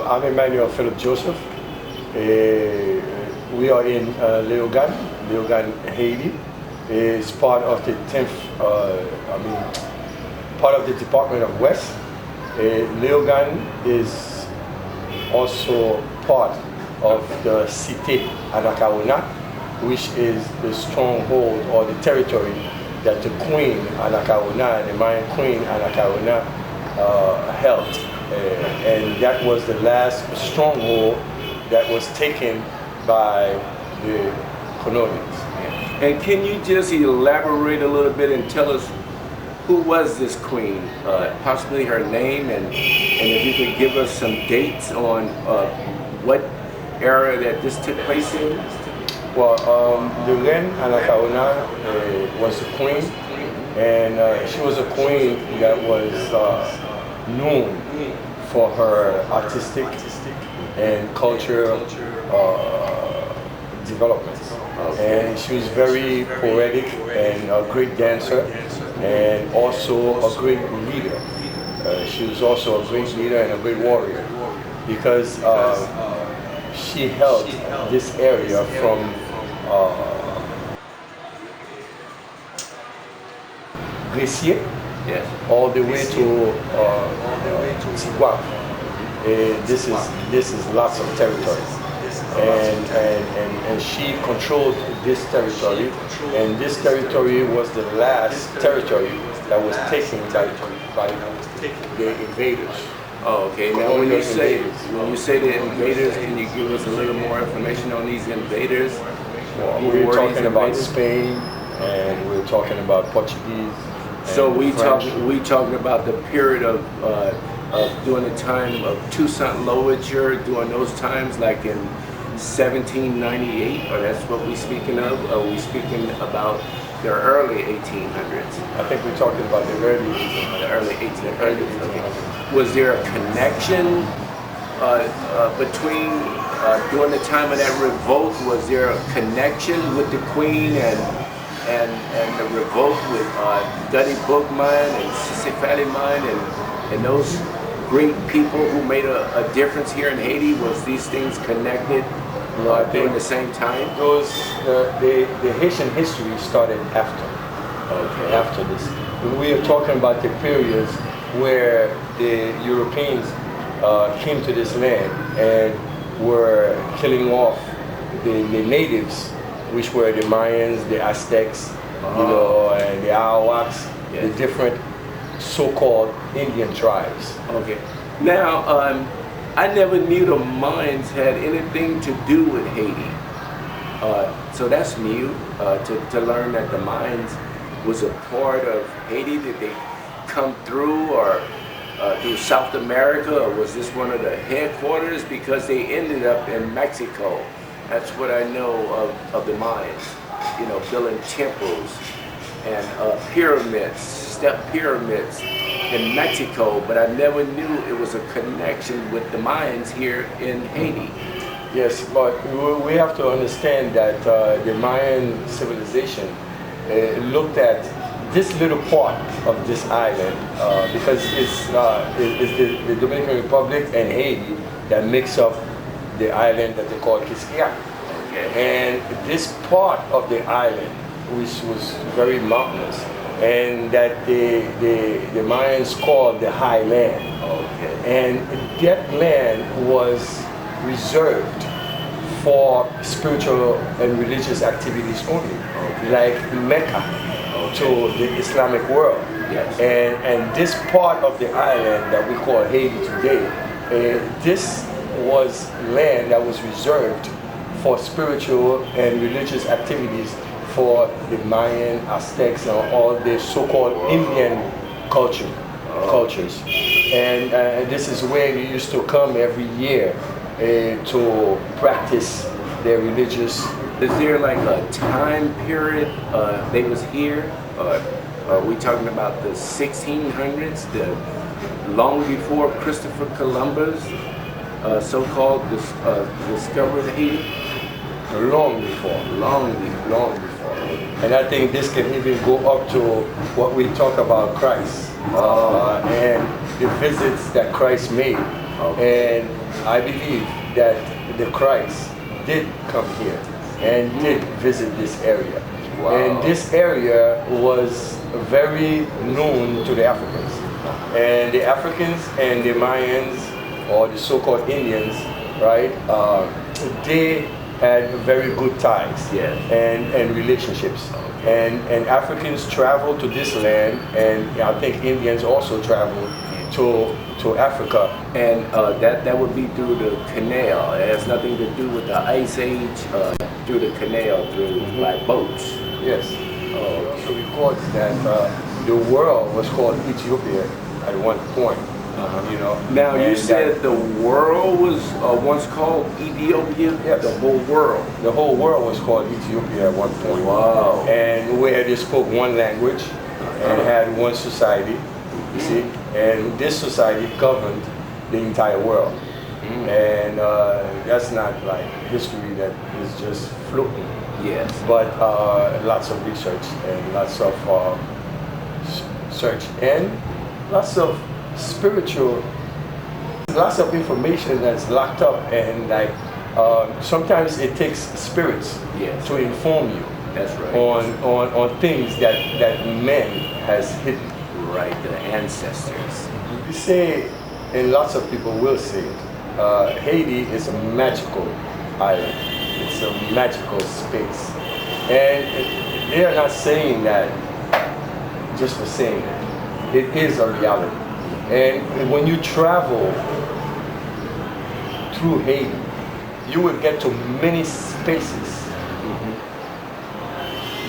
I'm Emmanuel Philip Joseph. We are in Léogâne, Haiti. It's part of the 10th, part of the Department of West. Léogâne is also part of the Cité Anacaona, which is the stronghold or the territory that the Queen Anacaona, the Mayan Queen Anacaona, held. And that was the last stronghold that was taken by the colonials. And can you just elaborate a little bit and tell us who was this queen, possibly her name, and if you could give us some dates on what era that this took place in? Well, the Reine Anacaona was the queen, and she was a queen that was known for her artistic and cultural development. And she was very poetic and a great dancer and also a great leader. She was also a great leader and a great warrior because she held this area from Grecier, yes, all the way to Tigua. This is lots of territory, and she controlled this territory, and this territory was the last territory that was taken by the invaders. Oh, okay. Now, when you say the invaders, can you give us a little more information on these invaders? Well, we're talking about Spain, and we're talking about Portuguese. So we talking about the period of during the time of Toussaint Louverture, during those times, like in 1798, or that's what we're speaking of? Or are we speaking about the early 1800s? I think we're talking about the early 1800s. The early 1800s. Okay. Was there a connection between during the time of that revolt? Was there a connection with the Queen and the revolt with Dutty Boukman and Sissi Faliman and those great people who made a difference here in Haiti? Was these things connected during the same time? The Haitian history started after. Okay. After this. We are talking about the periods where the Europeans came to this land and were killing off the natives, which were the Mayans, the Aztecs, and the Arawaks, yes, the different so-called Indian tribes. Okay. Now, I never knew the Mayans had anything to do with Haiti. So that's new to learn that the Mayans was a part of Haiti. Did they come through or through South America, or was this one of the headquarters? Because they ended up in Mexico. That's what I know of the Mayans, building temples and pyramids, step pyramids in Mexico, but I never knew it was a connection with the Mayans here in Haiti. Yes, but we have to understand that the Mayan civilization looked at this little part of this island because it's the Dominican Republic and Haiti that makes up the island that they call Quisqueya. Okay. And this part of the island, which was very mountainous, and that the Mayans called the high land. Okay. And that land was reserved for spiritual and religious activities only, okay, like Mecca, okay, to the Islamic world. Yes. And this part of the island that we call Haiti today, this was land that was reserved for spiritual and religious activities for the Mayan, Aztecs, and all the so-called Indian cultures. And this is where they used to come every year to practice their religious. Is there like a time period they was here? Are we talking about the 1600s, long before Christopher Columbus so-called discovered Haiti? Long before. And I think this can even go up to what we talk about Christ and the visits that Christ made Okay. And I believe that the Christ did come here and did visit this area. Wow. And this area was very known to the Africans. And the Africans and the Mayans, or the so-called Indians, right, they had very good ties Yes. and relationships. And Africans traveled to this land, and I think Indians also traveled to Africa. And that would be through the canal. It has nothing to do with the Ice Age. Through the canal, through by boats. Yes. Oh, Also records that the world was called Ethiopia at one point. You know. Now you And said the world was once called Ethiopia. Yes. The whole world. the whole world was called Ethiopia at one point. Wow. And where they spoke one language and had one society, you see, and this society governed the entire world. And that's not like history that is just floating, Yes. but lots of research and lots of search and lots of spiritual, lots of information that's locked up, and like sometimes it takes spirits Yes. to inform you That's right. on things that man has hidden. Right. The ancestors. We say, and lots of people will say it, Haiti is a magical island. It's a magical space. And they are not saying that just for saying it. It is a reality. And when you travel through Haiti, you will get to many spaces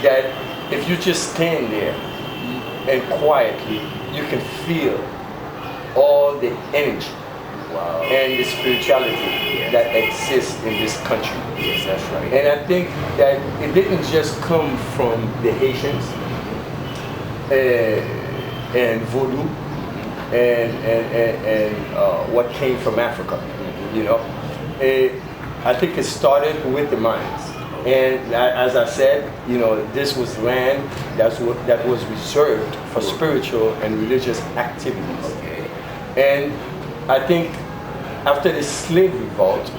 that if you just stand there and quietly, you can feel all the energy Wow. and the spirituality that exists in this country. Yes, that's right. And I think that it didn't just come from the Haitians and voodoo and what came from Africa, you know. I think it started with the Mayans. And as I said, you know, this was land that was reserved for spiritual and religious activities. Okay. And I think after the slave revolt,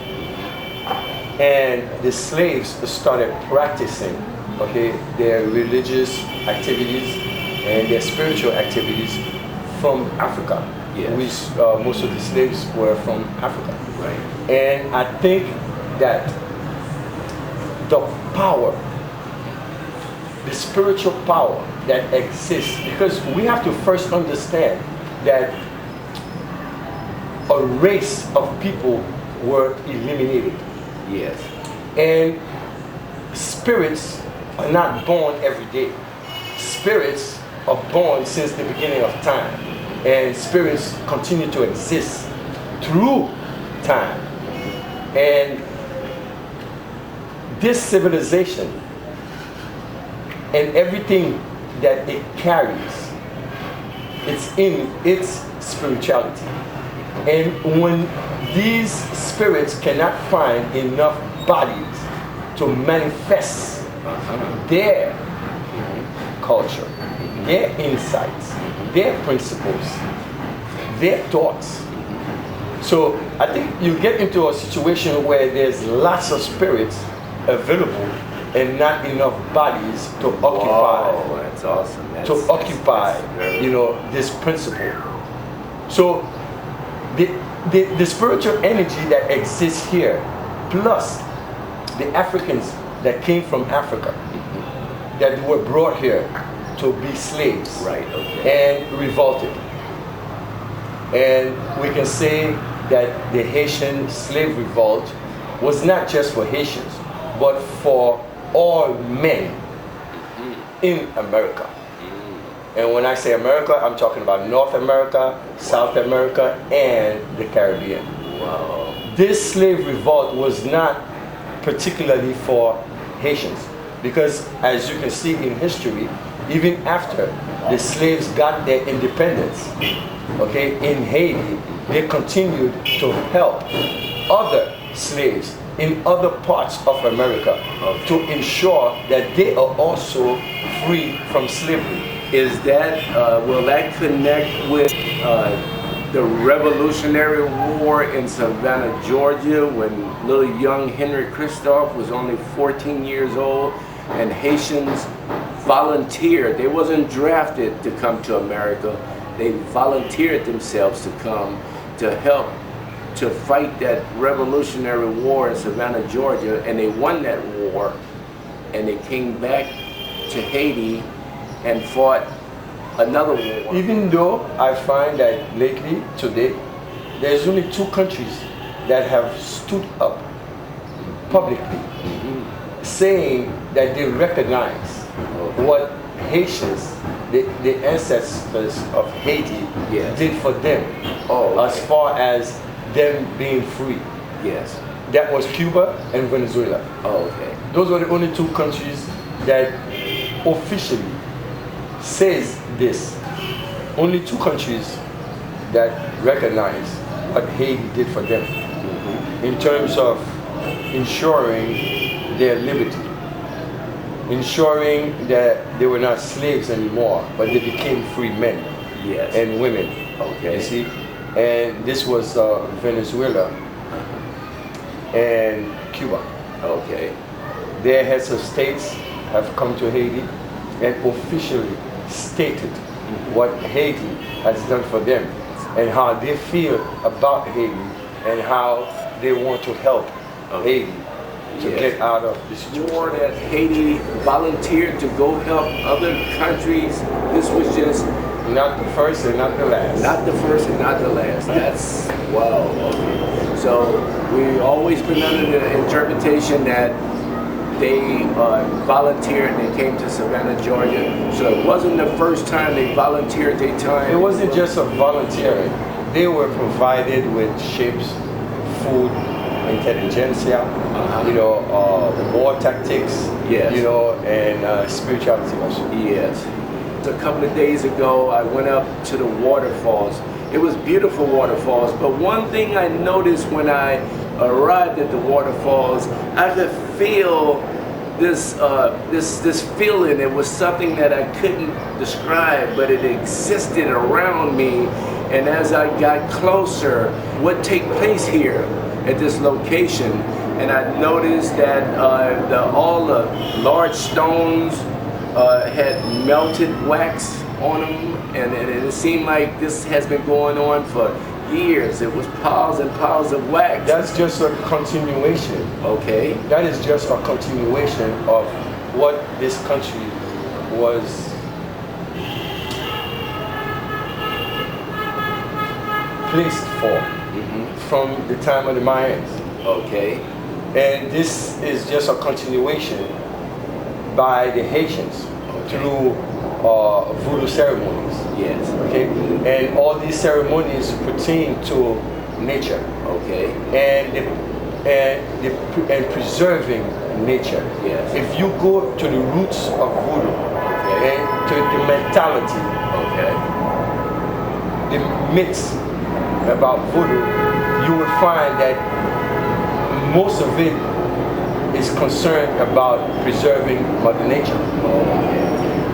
and the slaves started practicing, okay, their religious activities and their spiritual activities from Africa. Yes. Which most of the slaves were from Africa. Right. And I think that the power, the spiritual power that exists, because we have to first understand that a race of people were eliminated. Yes. And spirits are not born every day. Spirits are born since the beginning of time. And spirits continue to exist through time. And this civilization and everything that it carries, it's in its spirituality. And when these spirits cannot find enough bodies to manifest their culture, their insights, their principles, their thoughts. So I think you get into a situation where there's lots of spirits available and not enough bodies to occupy. Wow, that's awesome. To occupy, you know, this principle. So the spiritual energy that exists here, plus the Africans that came from Africa, that were brought here to be slaves, Right, okay. and revolted. And we can say that the Haitian slave revolt was not just for Haitians, but for all men in America. And when I say America, I'm talking about North America, South America, and the Caribbean. Wow. This slave revolt was not particularly for Haitians, because as you can see in history, even after the slaves got their independence, okay, in Haiti, they continued to help other slaves in other parts of America to ensure that they are also free from slavery. Is that, will that connect with the Revolutionary War in Savannah, Georgia, when little young Henry Christophe was only 14 years old, and Haitians volunteered. They wasn't drafted to come to America. They volunteered themselves to come to help to fight that Revolutionary War in Savannah, Georgia, and they won that war, and they came back to Haiti and fought another war. Even though I find that lately, today, there's only 2 countries that have stood up publicly saying that they recognize what Haitians, the ancestors of Haiti, Yes. did for them, as far as them being free. Yes. That was Cuba and Venezuela. Oh, okay. Those were the only 2 countries that officially says this. Only 2 countries that recognize what Haiti did for them in terms of ensuring their liberty, ensuring that they were not slaves anymore, but they became free men Yes. and women. Okay. You see? And this was Venezuela and Cuba. Okay. Their heads of states have come to Haiti and officially stated what Haiti has done for them and how they feel about Haiti and how they want to help Haiti to Yes. get out of this situation. War that Haiti volunteered to go help other countries. This was just Not the first and not the last. not the first and not the last. That's wow. Okay. So we always been under the interpretation that they volunteered and they came to Savannah, Georgia. So it wasn't the first time they volunteered their time. It wasn't just a volunteering. They were provided with ships, food, intelligentsia, war tactics, Yes. and spirituality also. Yes. A couple of days ago, I went up to the waterfalls. It was beautiful waterfalls, but one thing I noticed when I arrived at the waterfalls, I could feel this feeling. It was something that I couldn't describe, but it existed around me. And as I got closer, what take place here at this location, and I noticed that all the large stones had melted wax on them, and it seemed like this has been going on for years. It was piles and piles of wax. That's just a continuation. Okay. That is just a continuation of what this country was placed for from the time of the Mayans. Okay. And this is just a continuation by the Haitians through voodoo ceremonies. Yes. Okay, and all these ceremonies pertain to nature. Okay. And preserving nature. Yes. If you go to the roots of voodoo and to the mentality, the myths about voodoo, you will find that most of it is concerned about preserving Mother Nature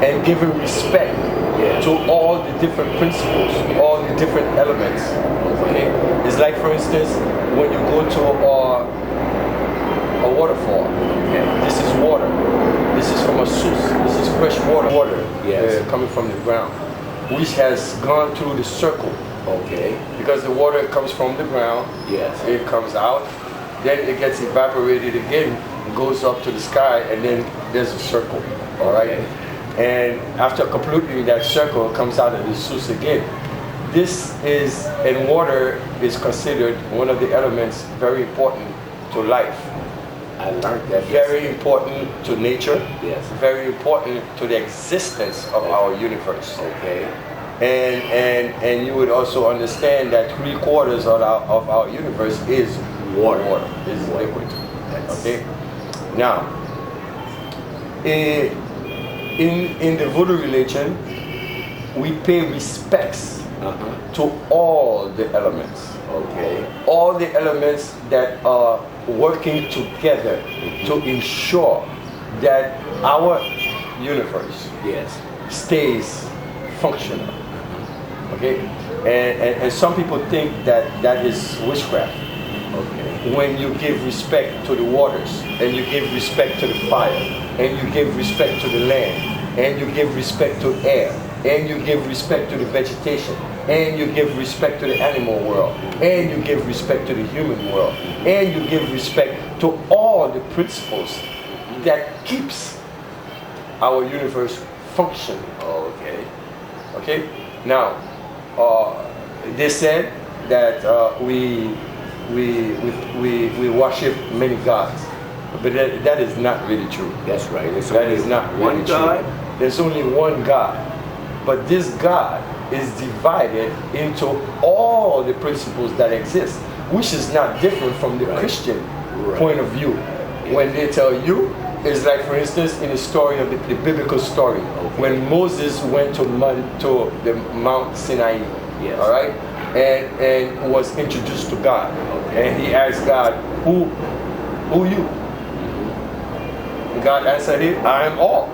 and giving respect to all the different principles, all the different elements. Okay, it's like, for instance, when you go to a waterfall. This is water. This is from a source. This is fresh water coming from the ground, which has gone through the circle. Okay. Because the water comes from the ground. Yes. It comes out. Then it gets evaporated again, goes up to the sky, and then there's a circle. All right. And after completing that circle, it comes out of the source again. This is, and water is considered one of the elements very important to life. I learned that. Very important to nature. Yes. Very important to the existence of our universe. Okay. And you would also understand that 3/4 of our universe is water. Is liquid. Okay. Now, in the voodoo religion, we pay respects to all the elements. Okay. All the elements that are working together to ensure that our universe stays functional. Okay? And some people think that that is witchcraft. Okay. When you give respect to the waters, and you give respect to the fire, and you give respect to the land, and you give respect to air, and you give respect to the vegetation, and you give respect to the animal world, and you give respect to the human world, and you give respect to all the principles that keeps our universe functioning. Okay. Okay? Now, they said that we worship many gods, but that is not really true. That's right. That is not really one true. God. There's only one God, but this God is divided into all the principles that exist, which is not different from the Christian point of view. When they tell you, it's like, for instance, in the story of the biblical story, when Moses went to the Mount Sinai, Yes. all right, and was introduced to God, and he asked God, who you? God answered him, I am all.